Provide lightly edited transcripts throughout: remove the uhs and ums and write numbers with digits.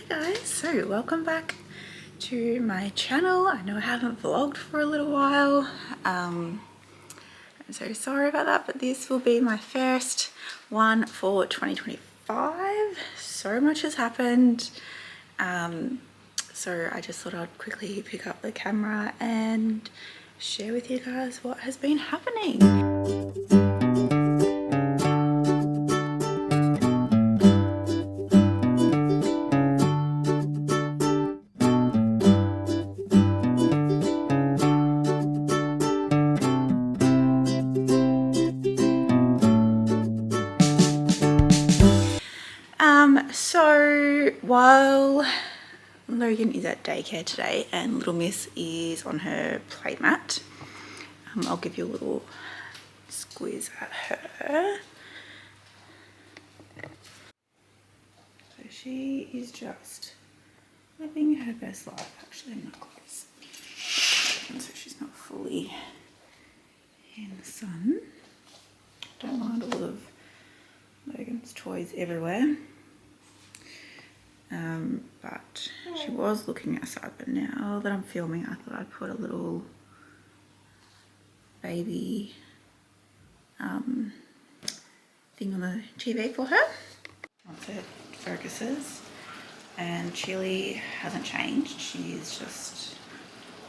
Guys, so welcome back to my channel. I know I haven't vlogged for a little while. I'm so sorry about that, but this will be my first one for 2025. So much has happened. So I just thought I'd quickly pick up the camera and share with you guys what has been happening. So while Logan is at daycare today and little miss is on her play mat, I'll give you a little squeeze at her. So she is just living her best life. Actually, I'm not close, so she's not fully in the sun. Don't mind all of Logan's toys everywhere. But she was looking outside, but now that I'm filming, I thought I'd put a little baby thing on the TV for her. Once it focuses, and Chili hasn't changed. She's just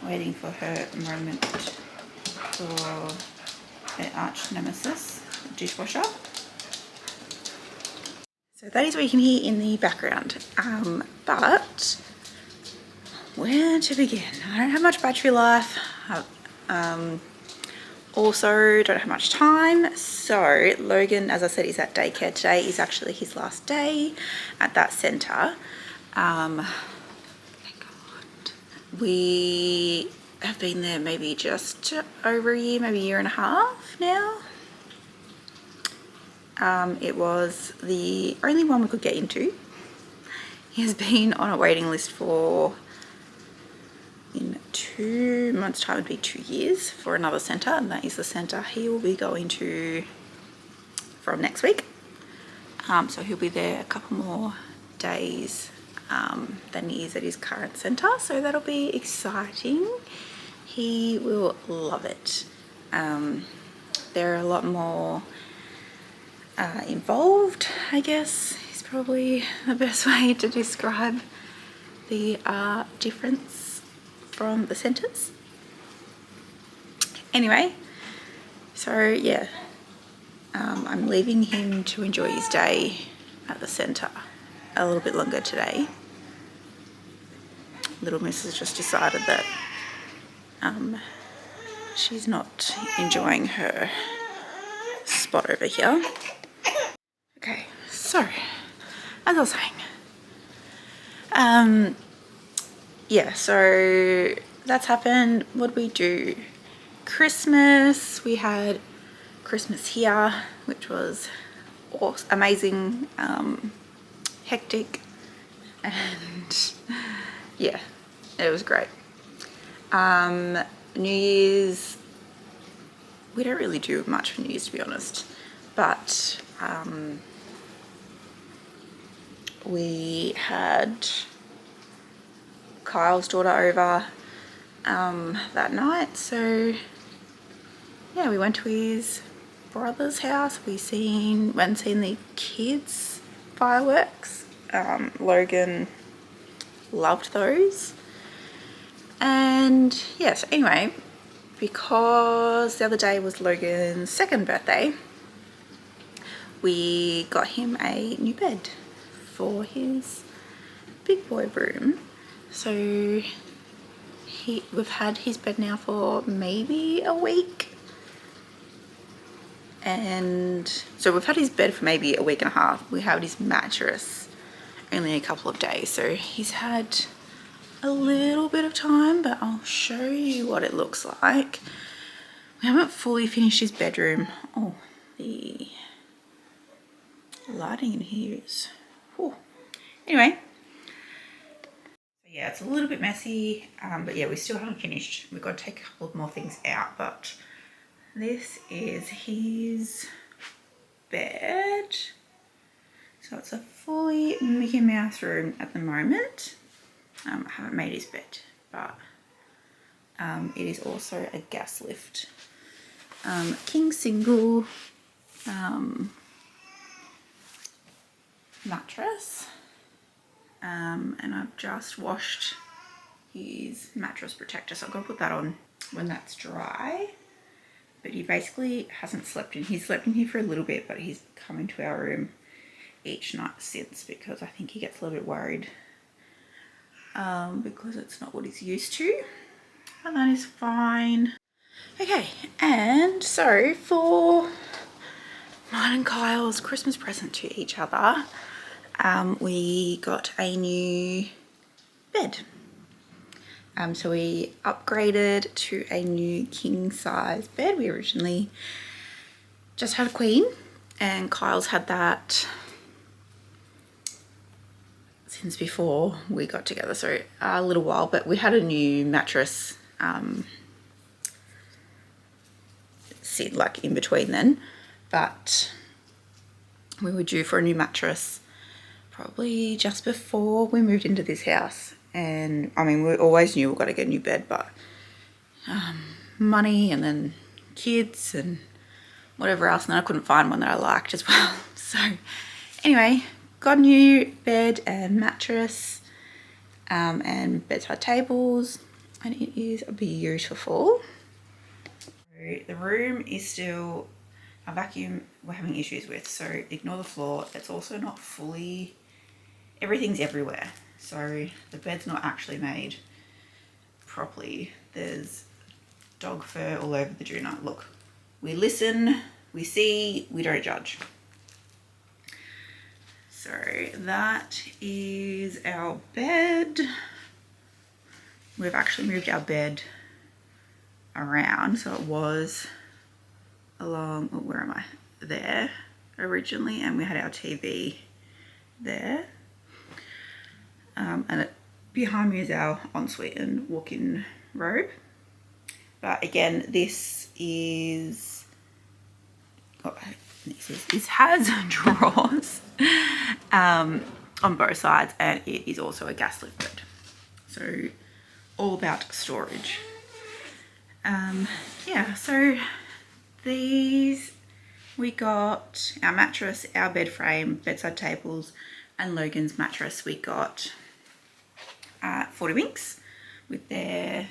waiting for her moment for her arch nemesis, the dishwasher. So that is what you can hear in the background. But where to begin? I don't have much battery life. Also don't have much time. So Logan, as I said, is at daycare today. Is actually his last day at that centre. Thank God. We have been there maybe just over a year, maybe a year and a half now. It was the only one we could get into. He has been on a waiting list for, in 2 months' time, would be 2 years for another centre, and that is the centre he will be going to from next week. So he'll be there a couple more days than he is at his current centre, so that'll be exciting. He will love it. There are a lot more involved, I guess, is probably the best way to describe the difference from the centres. Anyway, so yeah, I'm leaving him to enjoy his day at the centre a little bit longer today. Little Miss has just decided that she's not enjoying her spot over here. Okay, so as I was saying, yeah, so that's happened. What did we do? Christmas, we had Christmas here, which was awesome, amazing, hectic, and yeah, it was great. New Year's, we don't really do much for New Year's, to be honest, but we had Kyle's daughter over that night, so yeah, we went to his brother's house. We went and seen the kids' fireworks. Logan loved those. And yes, anyway, because the other day was Logan's second birthday, we got him a new bed for his big boy room. So we've had his bed now for maybe a week. And so we've had his bed for maybe a week and a half. We had his mattress only a couple of days. So he's had a little bit of time, but I'll show you what it looks like. We haven't fully finished his bedroom. Oh, the lighting in here is, whew. Anyway, yeah, it's a little bit messy, but yeah, we still haven't finished. We've got to take a couple of more things out, but this is his bed. So it's a fully Mickey Mouse room at the moment. I haven't made his bed, but it is also a gas lift. King single mattress. And I've just washed his mattress protector, so I'm going to put that on when that's dry. But he basically hasn't slept in. He's slept in here for a little bit, but he's come into our room each night since because I think he gets a little bit worried because it's not what he's used to. And that is fine. Okay, and so for mine and Kyle's Christmas present to each other, we got a new bed. So we upgraded to a new king size bed. We originally just had a queen, and Kyle's had that since before we got together, so a little while, but we had a new mattress sit like in between then, but we were due for a new mattress probably just before we moved into this house. And I mean, we always knew we got to get a new bed, but money and then kids and whatever else, and then I couldn't find one that I liked as well. So anyway, got a new bed and mattress and bedside tables, and it is beautiful. The room is still a vacuum we're having issues with, so ignore the floor. It's also not fully, everything's everywhere. So the bed's not actually made properly. There's dog fur all over the doona. Look, we listen, we see, we don't judge. So that is our bed. We've actually moved our bed around. So it was along, oh, where am I? There originally, and we had our TV there. And behind me is our ensuite and walk-in robe. But again, this has drawers on both sides, and it is also a gas lift bed. So all about storage. Yeah, so these, we got our mattress, our bed frame, bedside tables, and Logan's mattress we got at 40 Winks with their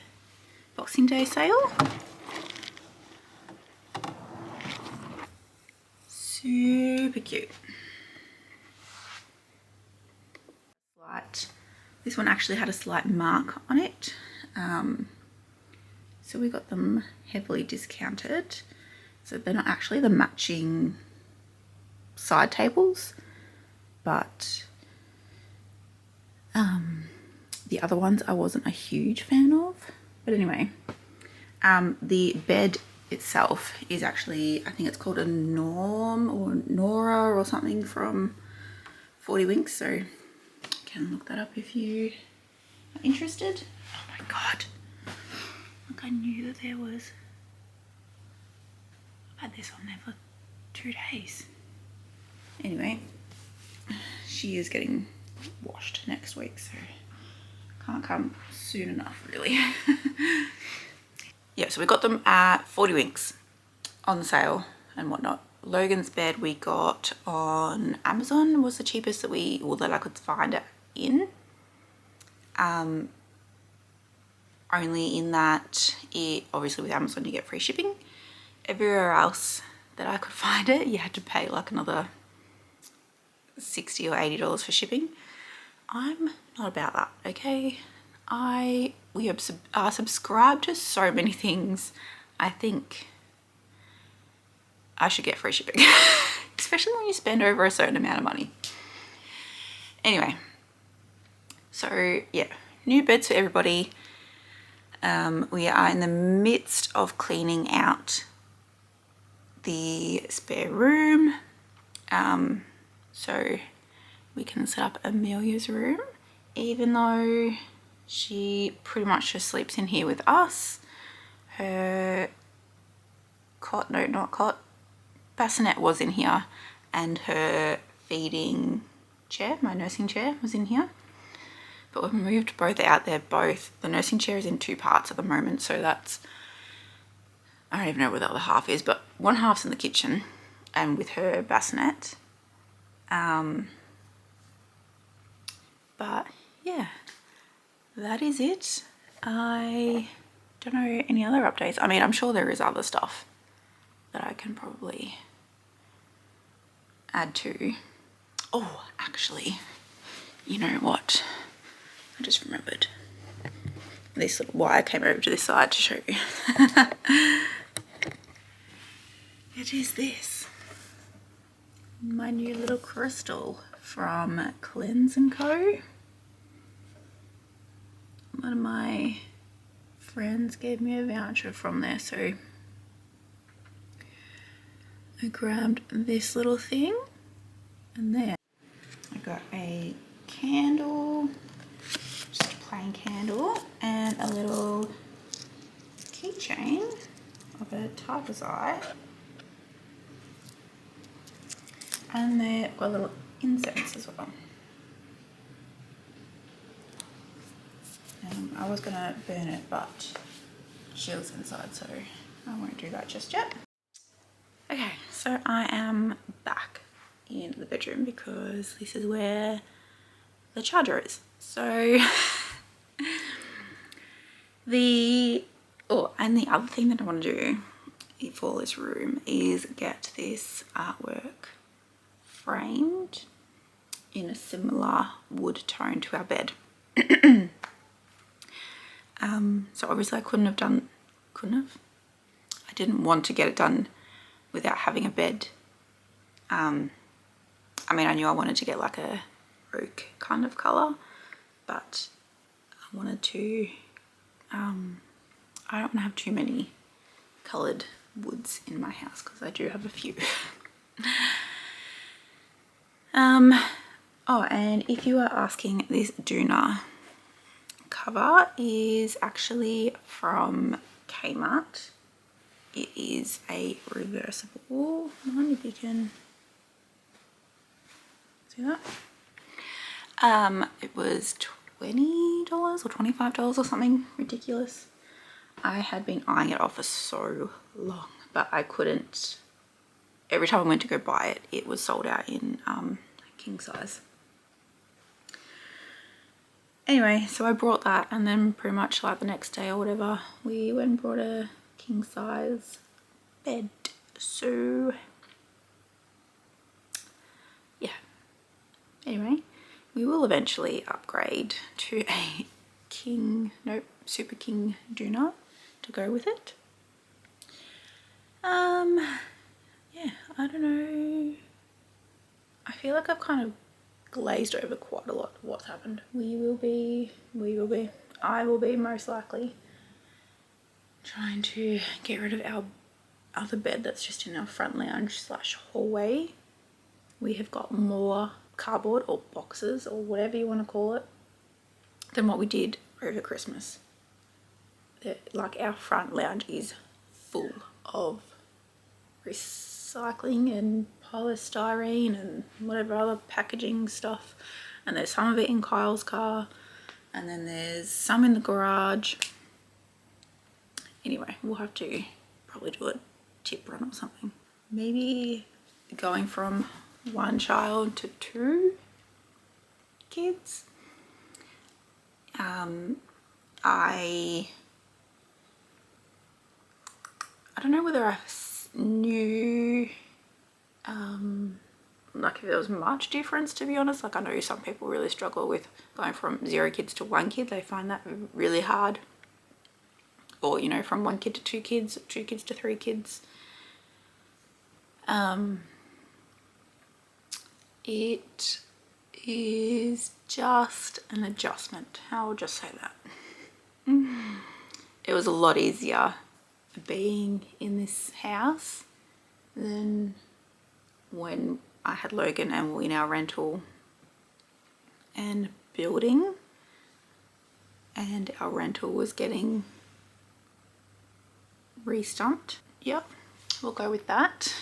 Boxing Day sale. Super cute. This one actually had a slight mark on it. So we got them heavily discounted. So they're not actually the matching side tables, but the other ones I wasn't a huge fan of. But anyway, the bed itself is actually, I think it's called a Norm or Nora or something from 40 Winks. So you can look that up if you are interested. Oh my God. Like I knew that there was, I've had this on there for 2 days. Anyway, she is getting washed next week, so can't come soon enough really. Yeah, so we got them at 40 Winks on sale and whatnot. Logan's bed we got on Amazon, was the cheapest that that I could find it in. Only in that it, obviously with Amazon you get free shipping. Everywhere else that I could find it, you had to pay like another $60 or $80 for shipping. I'm not about that, okay? We are subscribed to so many things. I think I should get free shipping, especially when you spend over a certain amount of money. Anyway, so yeah, new beds for everybody. We are in the midst of cleaning out the spare room, so we can set up Amelia's room, even though she pretty much just sleeps in here with us. Her cot, no, not cot, bassinet was in here, and her feeding chair, my nursing chair was in here. But we've moved both out there. The nursing chair is in 2 parts at the moment, so that's, I don't even know where the other half is, but one half's in the kitchen and with her bassinet. But yeah, that is it. I don't know any other updates. I mean, I'm sure there is other stuff that I can probably add to. Oh, actually, you know what? I just remembered. This little wire came over to this side to show you. It is this. My new little crystal from Cleanse & Co. One of my friends gave me a voucher from there, so I grabbed this little thing, and there I got a candle, just a plain candle, and a little keychain of a tiger's eye, and they've got a little incense as well. I was gonna burn it, but Shield's inside, so I won't do that just yet. Okay, so I am back in the bedroom because this is where the charger is. So and the other thing that I want to do for this room is get this artwork framed in a similar wood tone to our bed. So obviously I didn't want to get it done without having a bed. I mean, I knew I wanted to get like a oak kind of colour, but I wanted to, I don't want to have too many coloured woods in my house because I do have a few. Oh, and if you are asking, this Doona cover is actually from Kmart. It is a reversible one, if you can see that. It was $20 or $25 or something ridiculous. I had been eyeing it off for so long, but I couldn't. Every time I went to go buy it, it was sold out in king size. Anyway, so I brought that, and then pretty much like the next day or whatever, we went and brought a king size bed. So yeah, anyway, we will eventually upgrade to a Super King Doona to go with it. Yeah, I don't know, I feel like I've kind of glazed over quite a lot of what's happened. I will be most likely trying to get rid of our other bed that's just in our front lounge / hallway. We have got more cardboard or boxes or whatever you want to call it than what we did over Christmas. Like, our front lounge is full of recycling and polystyrene and whatever other packaging stuff, and there's some of it in Kyle's car, and then there's some in the garage. Anyway, we'll have to probably do a tip run or something. Maybe going from 1 child to 2 kids. I don't know whether I knew like if there was much difference, to be honest. Like, I know some people really struggle with going from 0 kids to 1 kid. They find that really hard. Or, you know, from 1 kid to 2 kids, 2 kids to 3 kids. It is just an adjustment. I'll just say that. It was a lot easier being in this house than when I had Logan and we in our rental and building, and our rental was getting re-stumped. Yep, we'll go with that.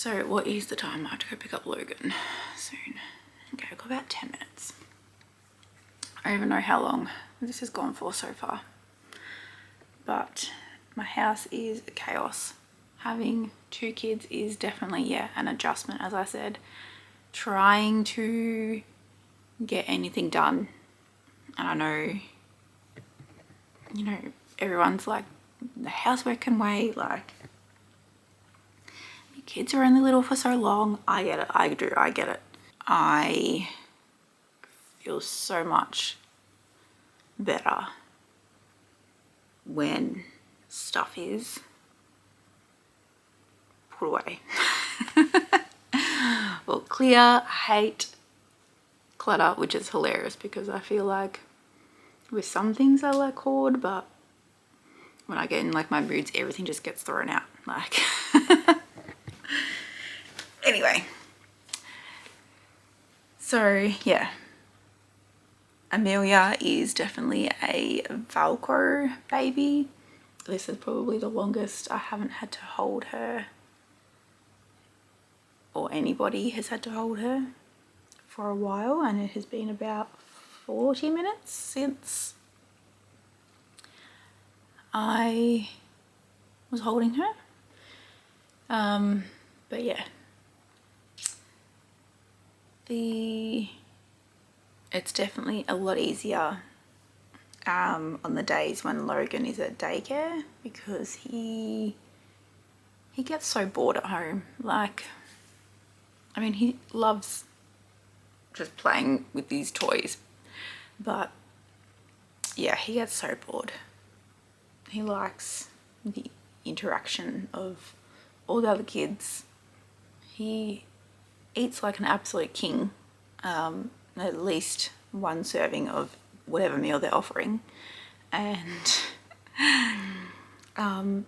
So what is the time? I have to go pick up Logan soon. Okay, I've got about 10 minutes. I don't even know how long this has gone for so far. But my house is chaos. Having 2 kids is definitely, yeah, an adjustment, as I said. Trying to get anything done. And I know, you know, everyone's like, the housework can wait, like, your kids are only little for so long. I get it, I get it. I feel so much better when stuff is put away. Well, clear, I hate clutter, which is hilarious because I feel like with some things I like hoard, but when I get in like my moods, everything just gets thrown out. Like, anyway. So yeah, Amelia is definitely a Velcro baby. This is probably the longest I haven't had to hold her, or anybody has had to hold her, for a while, and it has been about 40 minutes since I was holding her. But yeah, it's definitely a lot easier on the days when Logan is at daycare, because he gets so bored at home. Like, I mean, he loves just playing with these toys, but yeah, he gets so bored. He likes the interaction of all the other kids. He eats like an absolute king, at least one serving of whatever meal they're offering, and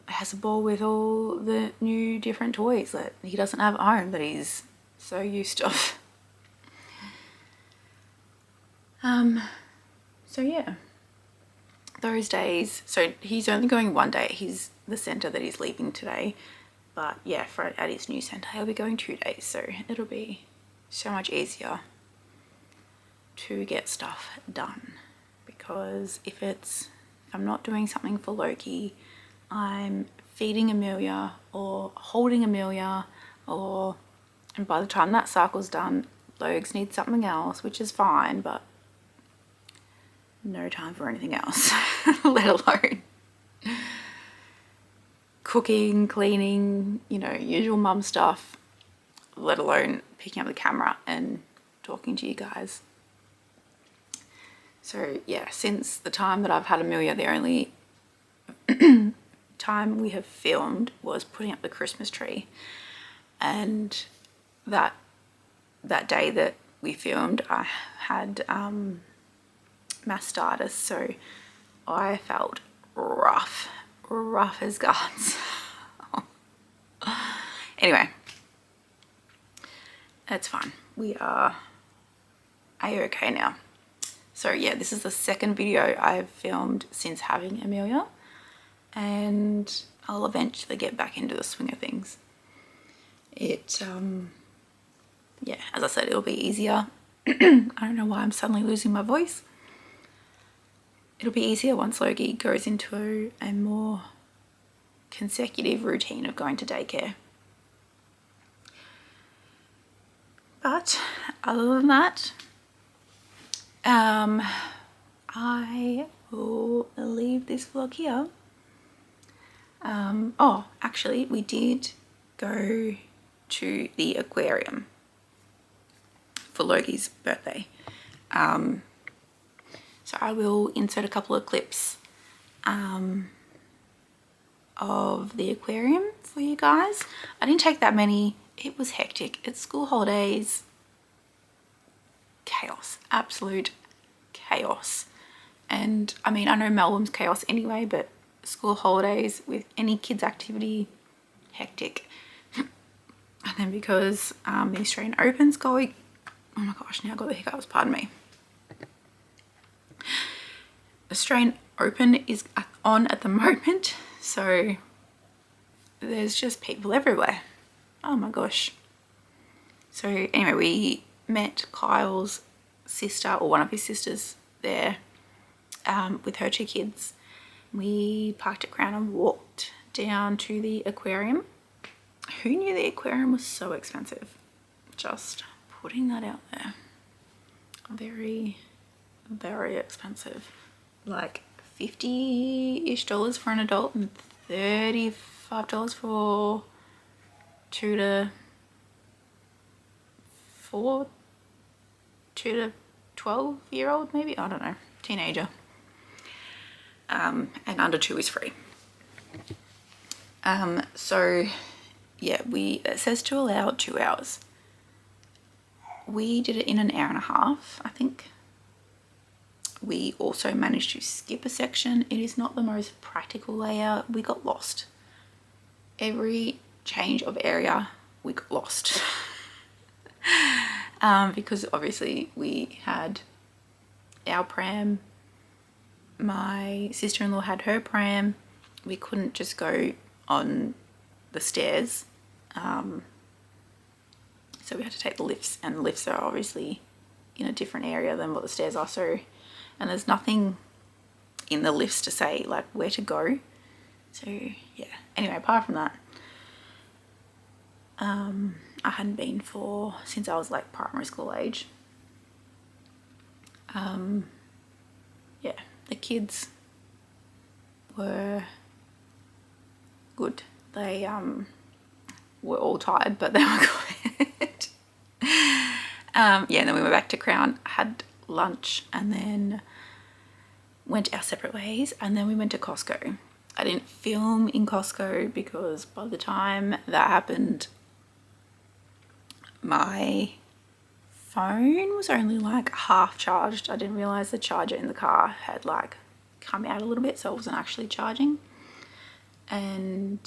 has a ball with all the new different toys that he doesn't have at home that he's so used to. So yeah, those days, so he's only going one day. He's the centre that he's leaving today, but yeah, at his new centre he'll be going 2 days, so it'll be so much easier to get stuff done, because if I'm not doing something for Loki, I'm feeding Amelia or holding Amelia, and by the time that cycle's done, Logs needs something else, which is fine, but no time for anything else, let alone cooking, cleaning, you know, usual mum stuff, let alone picking up the camera and talking to you guys. So yeah, since the time that I've had Amelia, the only time we have filmed was putting up the Christmas tree, and that day that we filmed, I had mastitis, so I felt rough as guts. Anyway, it's fine. We are a-okay now. So yeah, this is the second video I've filmed since having Amelia, and I'll eventually get back into the swing of things. Yeah, as I said, it'll be easier. I don't know why I'm suddenly losing my voice. It'll be easier once Logie goes into a more consecutive routine of going to daycare. But other than that, I will leave this vlog here. Oh, actually, we did go to the aquarium for Logie's birthday. So I will insert a couple of clips of the aquarium for you guys. I didn't take that many. It was hectic. It's school holidays. Chaos. Absolute chaos. And I mean, I know Melbourne's chaos anyway, but school holidays with any kids activity, hectic. And then because the Australian Open's going, oh my gosh, now I've got the hiccups, pardon me. Australian Open is on at the moment, so there's just people everywhere. Oh my gosh. So anyway, we met Kyle's sister, or one of his sisters there, with her 2 kids. We parked at Crown and walked down to the aquarium. Who knew the aquarium was so expensive? Just putting that out there. Very, very expensive. Like $50-ish for an adult and $35 for 2 to 12-year-old maybe, I don't know, teenager. And under 2 is free. So yeah, it says to allow 2 hours. We did it in an hour and a half, I think. We also managed to skip a section. It is not the most practical layout. We got lost. Every change of area, we got lost. Because obviously we had our pram, my sister-in-law had her pram. We couldn't just go on the stairs. So we had to take the lifts, and the lifts are obviously in a different area than what the stairs are. So, and there's nothing in the lifts to say like where to go. So yeah, anyway, apart from that, I hadn't been since I was like primary school age. Yeah, the kids were good. They were all tired, but they were good. Yeah, and then we went back to Crown, had lunch, and then went our separate ways, and then we went to Costco. I didn't film in Costco because by the time that happened, my phone was only like half charged. I didn't realize the charger in the car had like come out a little bit, so it wasn't actually charging. And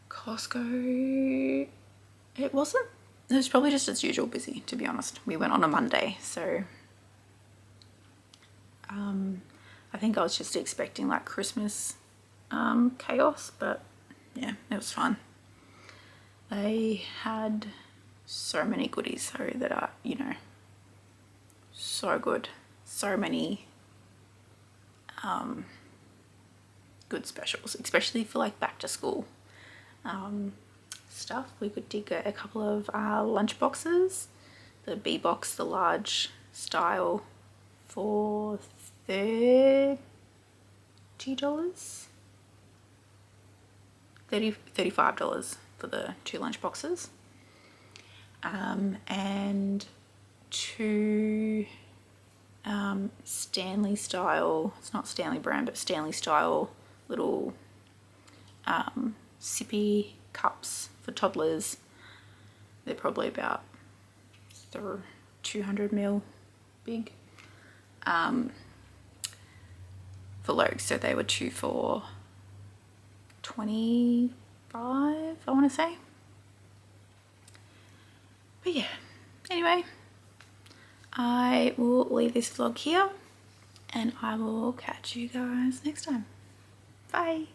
Costco, it was probably just as usual busy, to be honest. We went on a Monday, so I think I was just expecting like Christmas chaos, but yeah, it was fun. They had so many goodies, so that are, you know, so good. So many good specials, especially for like back to school stuff. We could get a couple of lunch boxes, the B box, the large style, for $35 for the 2 lunch boxes, and 2 Stanley style, it's not Stanley brand, but Stanley style little sippy cups for toddlers. They're probably about 200 ml big, for Logs. So they were 2 for $25, I want to say. But yeah, anyway, I will leave this vlog here, and I will catch you guys next time. Bye.